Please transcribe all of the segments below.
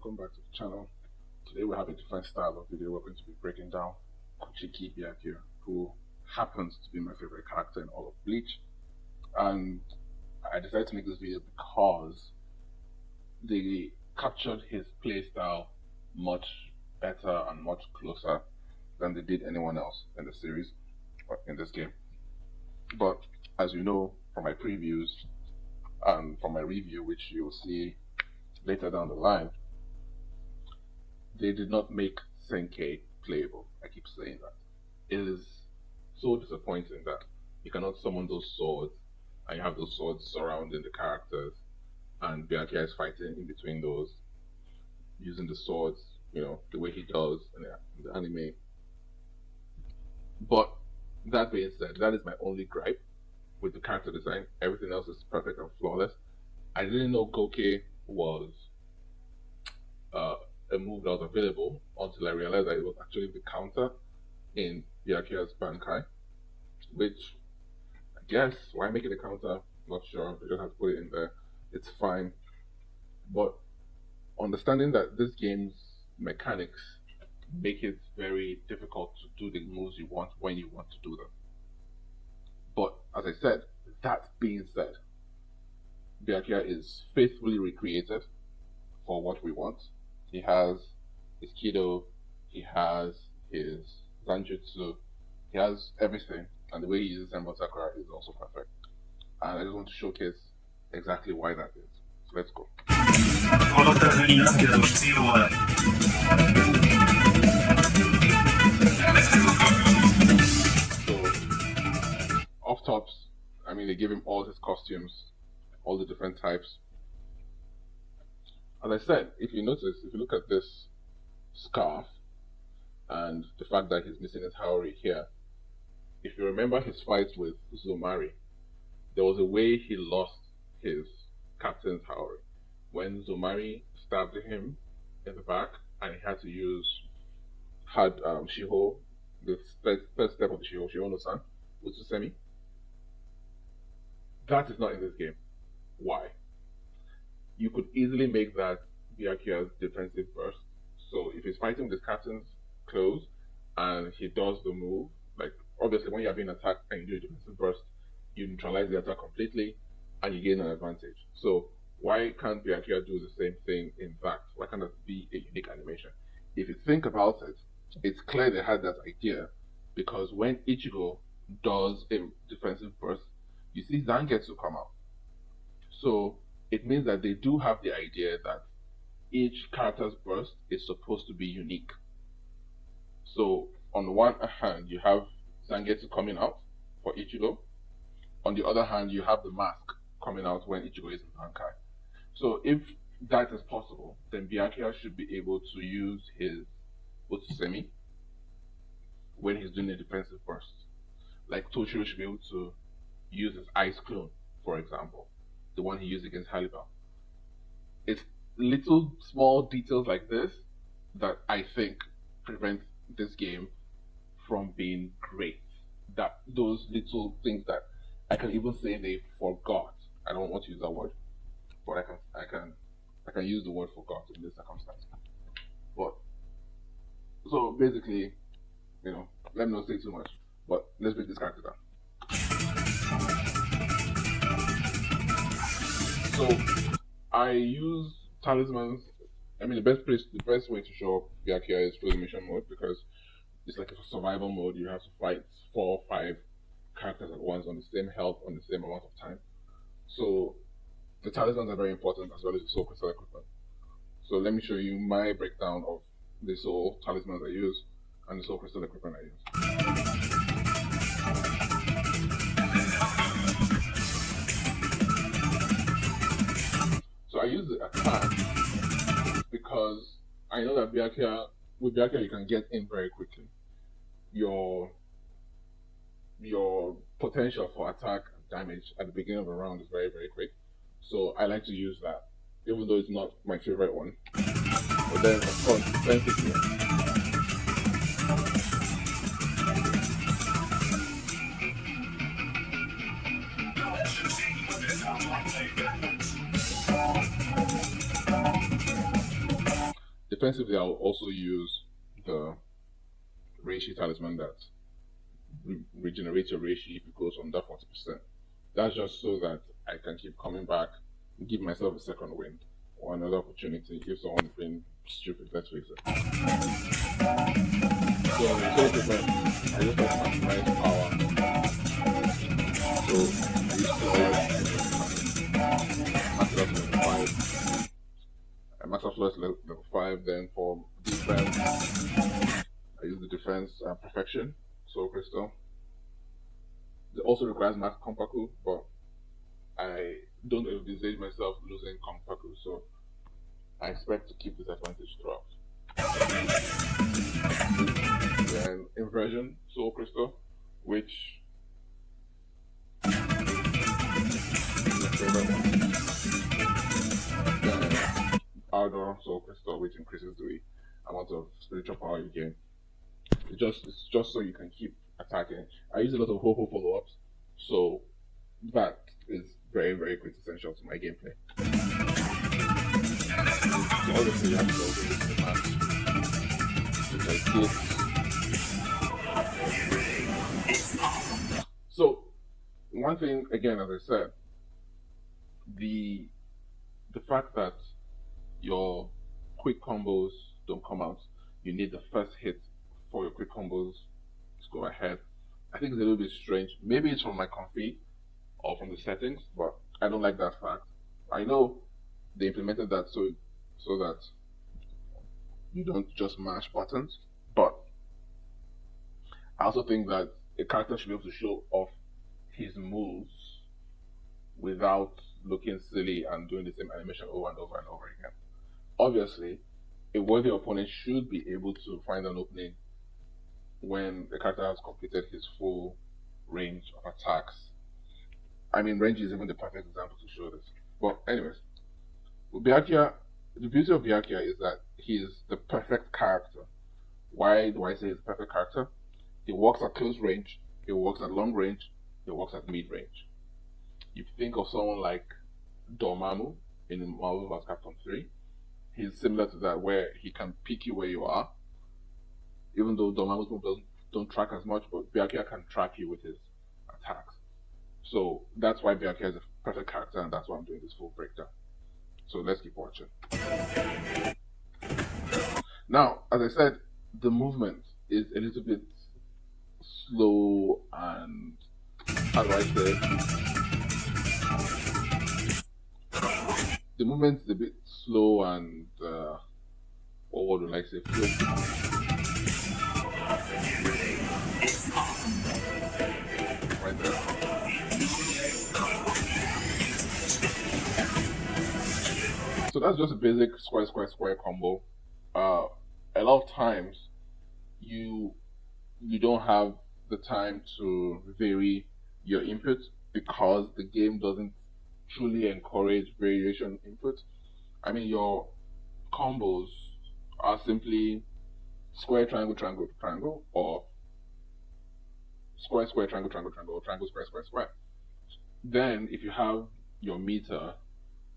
welcome back to the channel. Today we have a different style of video. We're going to be breaking down Kuchiki Byakuya, who happens to be my favorite character in all of Bleach. And I decided to make this video because they captured his playstyle much better and much closer than they did anyone else in the series or in this game. But as you know from my previews and from my review, which you'll see later down the line, they did not make Senke playable. I keep saying that. It is so disappointing that you cannot summon those swords and you have those swords surrounding the characters and Byakuya is fighting in between those using the swords, you know, the way he does in the anime. But that being said, that is my only gripe with the character design. Everything else is perfect and flawless. I didn't know Goke was a move that was available until I realized that it was actually the counter in Byakuya's Bankai, which I guess, why make it a counter? Not sure, they just have to put it in there. It's fine. But understanding that this game's mechanics make it very difficult to do the moves you want when you want to do them. But as I said, that being said, Byakuya is faithfully recreated for what we want. He has his Kido, he has his Zanjutsu, he has everything, and the way he uses Senbon Sakura is also perfect. And I just want to showcase exactly why that is. So let's go. So, off tops, I mean, they give him all his costumes, all the different types. As I said, if you notice, if you look at this scarf and the fact that he's missing his Haori here, if you remember his fights with Zomari, there was a way he lost his captain's Haori. When Zomari stabbed him in the back and he had to use Shiho, the third step of the Shiho no San, Utsusemi. That is not in this game. Why? You could easily make that Byakuya's defensive burst. So if he's fighting with his captain's clothes and he does the move, like obviously when you're being attacked and you do a defensive burst, you neutralize the attack completely and you gain an advantage. So why can't Byakuya do the same thing in that? Why can't that be a unique animation? If you think about it, it's clear they had that idea because when Ichigo does a defensive burst, you see Zangetsu come out. So it means that they do have the idea that each character's burst is supposed to be unique. So on one hand, you have Zangetsu coming out for Ichigo. On the other hand, you have the mask coming out when Ichigo is in Bankai. So if that is possible, then Byakuya should be able to use his Utsusemi when he's doing a defensive burst. Like Toshiro should be able to use his Ice Clone, for example. The one he used against Hannibal. It's little small details like this that I think prevent this game from being great. That those little things that I can even say they forgot. I don't want to use that word, but I can use the word forgot in this circumstance. But so basically, you know, let me not say too much. But let's break this character down. So I use talismans. I mean, the best way to show up Byakuya is through the mission mode because it's like a survival mode. You have to fight 4 or 5 characters at once on the same health on the same amount of time. So the talismans are very important as well as the soul crystal equipment. So let me show you my breakdown of the soul talismans I use and the soul crystal equipment I use. So I use the attack because I know that with Byakuya you can get in very quickly. Your potential for attack and damage at the beginning of a round is very, very quick. So I like to use that, even though it's not my favorite one. But then of course defensively, defensively, I'll also use the Reishi talisman that regenerates your Reishi if it goes under 40%. That's just so that I can keep coming back, give myself a second wind or another opportunity if someone's been stupid, let's face it. So in solo defense, I just like to maximize power. So I used to max it up to level 5. I max out flawless level 5, then for defense, I use the defense perfection, soul crystal. It also requires max Kompaku, but I don't envisage myself losing Kompaku, so I expect to keep this advantage throughout. Then inversion, soul crystal, which Ardor soul crystal, which increases the amount of spiritual power you gain. It's just so you can keep attacking. I use a lot of ho-ho follow-ups, so that is very, very quintessential to my gameplay. So obviously you have to go over the match, which I did. So one thing, again, as I said, the fact that your quick combos don't come out, you need the first hit for your quick combos to go ahead. I think it's a little bit strange. Maybe it's from my config or from the settings, but I don't like that fact. I know they implemented that so that you don't just mash buttons, but I also think that a character should be able to show off his moves without looking silly and doing the same animation over and over and over again. Obviously, a worthy opponent should be able to find an opening when the character has completed his full range of attacks. I mean, range is even the perfect example to show this. But anyways, Byakuya, the beauty of Byakuya is that he is the perfect character. Why do I say he's the perfect character? He works at close range, he works at long range, he works at mid range. You think of someone like Dormammu in Marvel vs. Capcom 3, he's similar to that, where he can pick you where you are. Even though Dormammu's moves don't track as much, but Byakuya can track you with his attacks. So that's why Byakuya is a perfect character, and that's why I'm doing this full breakdown. So let's keep watching. Now, as I said, the movement is a little bit slow and, how do I say it? The movement is a bit slow and, what would I say? Right there. So that's just a basic square combo. A lot of times you don't have the time to vary your input because the game doesn't truly encourage variation input. I mean, your combos are simply square, triangle, triangle, triangle, or square, square, triangle, triangle, triangle, or triangle, square, square, square. Then if you have your meter,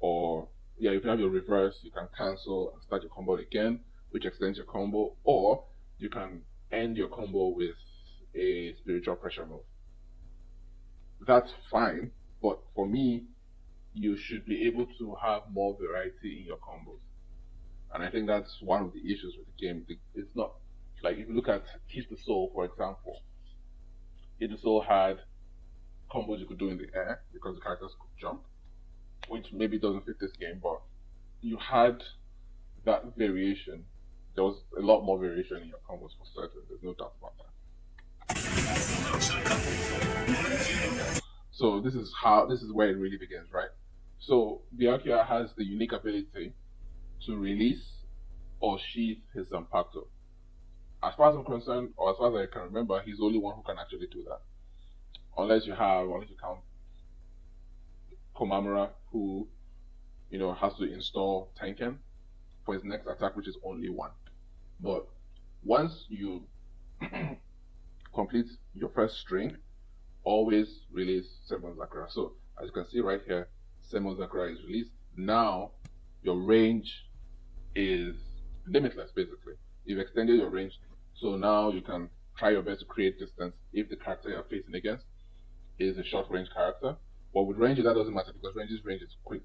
or if you have your reverse, you can cancel and start your combo again, which extends your combo, or you can end your combo with a spiritual pressure move. That's fine, but for me, you should be able to have more variety in your combos. And I think that's one of the issues with the game. It's not, like, if you look at Hit the Soul, for example, Hit the Soul had combos you could do in the air because the characters could jump, which maybe doesn't fit this game, but you had that variation. There was a lot more variation in your combos for certain, there's no doubt about that. So this is where it really begins, right? So Byakuya has the unique ability to release or sheath his Zanpakuto. As far as I'm concerned, or as far as I can remember, he's the only one who can actually do that. Unless you count Komamura, who has to install Tenken for his next attack, which is only one. But once you complete your first string, always release Senmon Zakura. So as you can see right here, Senmon Zakura is released. Now your range is limitless basically. You've extended your range, so now you can try your best to create distance if the character you're facing against is a short range character. But with range, that doesn't matter because range is pretty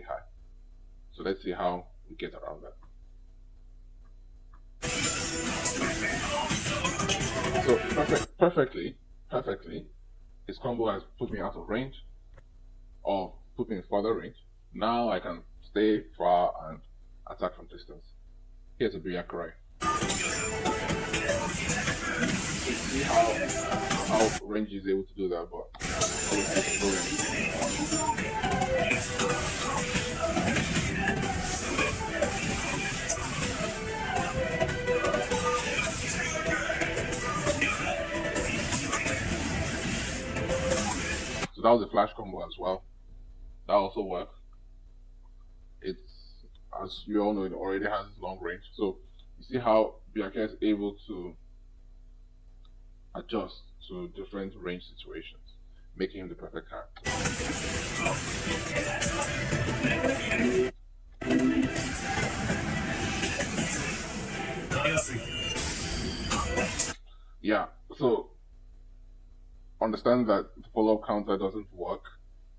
high. So let's see how we get around that. So perfectly, his combo has put me out of range, or put me in further range. Now I can stay far and attack from distance. Here's a Byakuya. See how range is able to do that, but so that was a flash combo as well. That also works. It's, as you all know, it already has long range. So you see how Byakuya is able to adjust to different range situations, making him the perfect character. Yeah, so understand that the follow-up counter doesn't work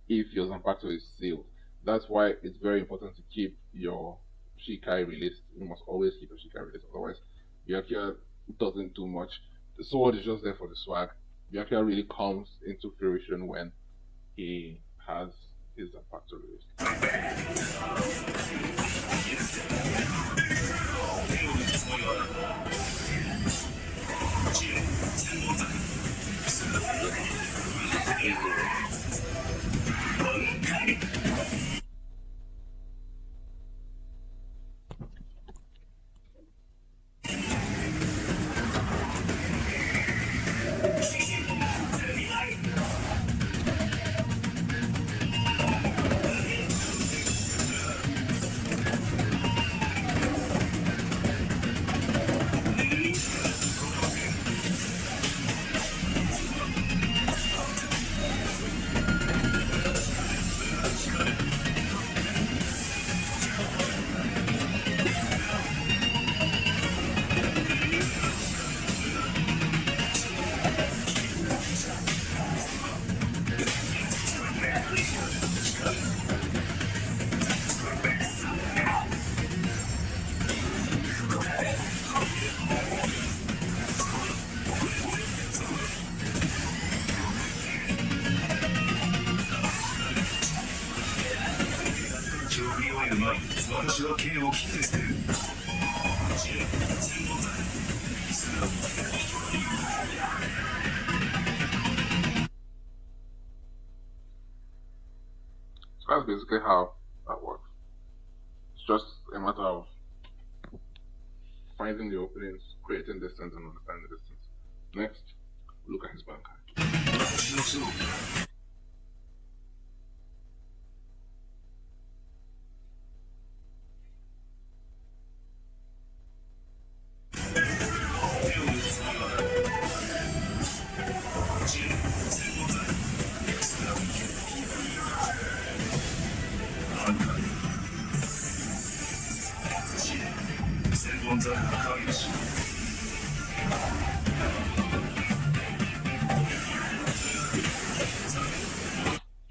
if your Zanpakuto is sealed. That's why it's very important to keep your Shikai released. You must always keep your Shikai released, otherwise Byakuya doesn't do much. The sword is just there for the swag. Byakuya really comes into fruition when he has his Zanpakuto released. So that's basically how that works. It's just a matter of finding the openings, creating distance, and understanding the distance. Next, look at his Bankai.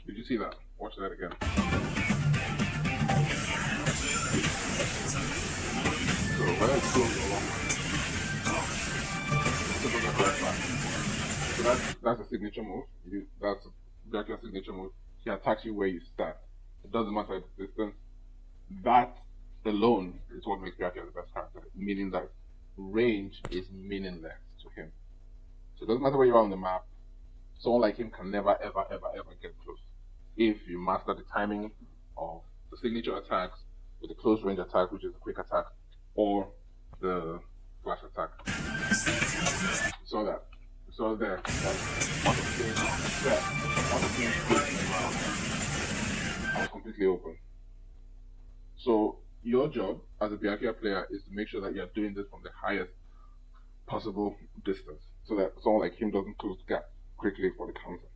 Did you see that? Watch that again. So when it's close along, so that's a signature move. That's Byakuya's signature move. He attacks you where you stand. It doesn't matter the distance. That alone is what makes Byakuya the best character, meaning that range is meaningless to him. So it doesn't matter where you are on the map, someone like him can never ever get close. If you master the timing of the signature attacks with the close range attack, which is a quick attack, or the flash attack. You saw that. You saw there. I was completely open. So your job as a Byakuya player is to make sure that you're doing this from the highest possible distance, so that someone like him doesn't close the gap quickly for the counter.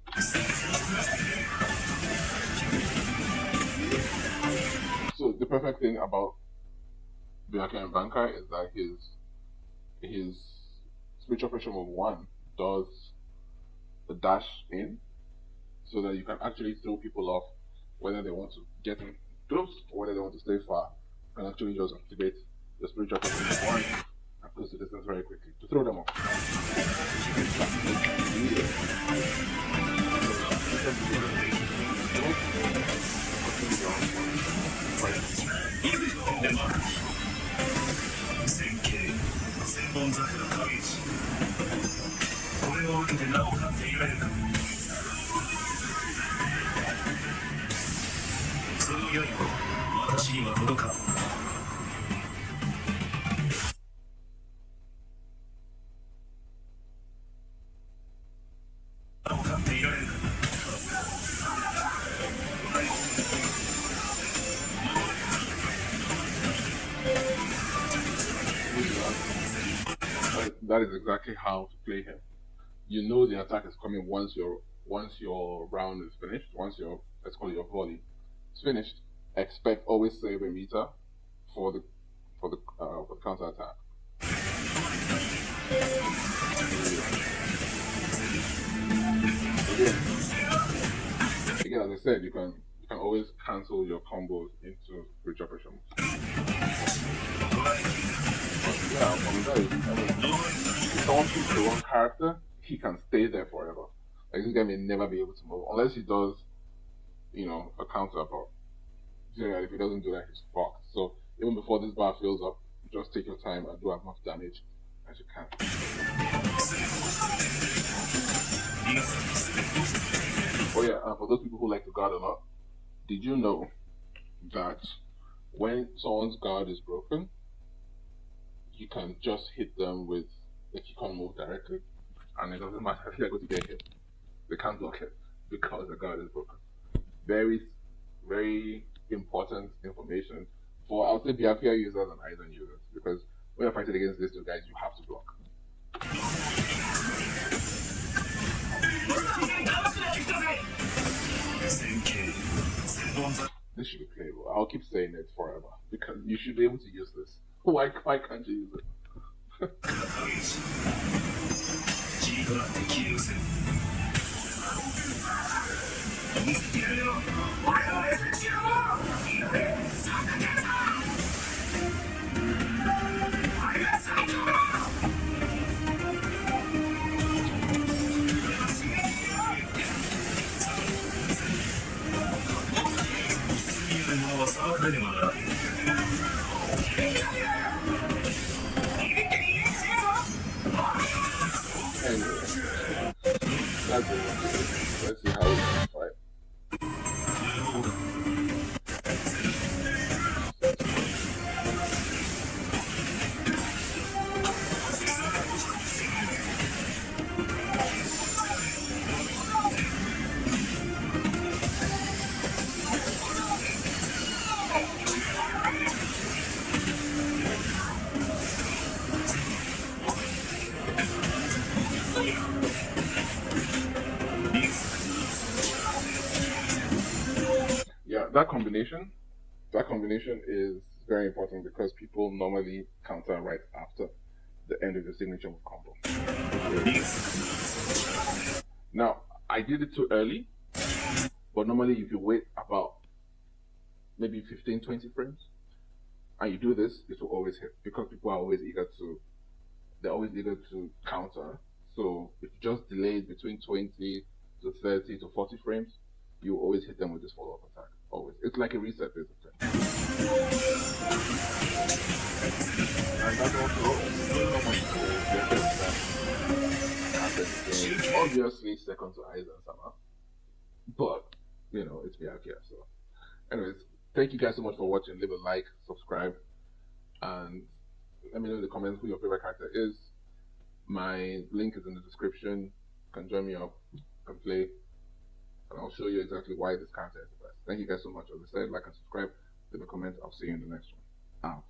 So the perfect thing about Byakuya and Bankai is that his spiritual pressure move 1 does the dash in, so that you can actually throw people off whether they want to get in close or whether they want to stay far. You can actually just activate the spiritual pressure move 1 and close the distance very quickly to throw them off. That is exactly how to play him. You know the attack is coming once your round is finished. Once your, let's call it, your volley is finished. Expect, always save a meter for the counter attack. Again, as I said, you can always cancel your combos into spiritual pressure moves. Yeah, from there, if someone picks the wrong character, he can stay there forever. Like, this guy may never be able to move unless he does, a counter. But generally, if he doesn't do that, he's fucked. So even before this bar fills up, just take your time and do as much damage as you can. Oh yeah, and for those people who like to guard a lot, did you know that when someone's guard is broken, you can just hit them with, like, you can't move directly, and it doesn't matter if they're going to get hit. They can't block it because the guard is broken. Very, very important information for, I would say, Byakuya users and Aizen users, because when you're fighting against these two guys, you have to block. This should be playable. I'll keep saying it forever because you should be able to use this. Why can't you use it? Anyway, that's it. Let's see how we can fight. Yeah, that combination is very important because people normally counter right after the end of the signature move combo. Now, I did it too early, but normally if you wait about maybe 15-20 frames and you do this, it will always hit because people are always eager to counter. So if you just delay it between 20 to 30 to 40 frames, you always hit them with this follow-up attack. Always. It's like a reset, basically. And that's also obviously second to Aizen Sama. But, it's Byakuya. So, anyways, thank you guys so much for watching. Leave a like, subscribe, and let me know in the comments who your favorite character is. My link is in the description. You can join me up, you can play, and I'll show you exactly why this character is the best. Thank you guys so much. As I said, like and subscribe, leave a comment. I'll see you in the next one. Out.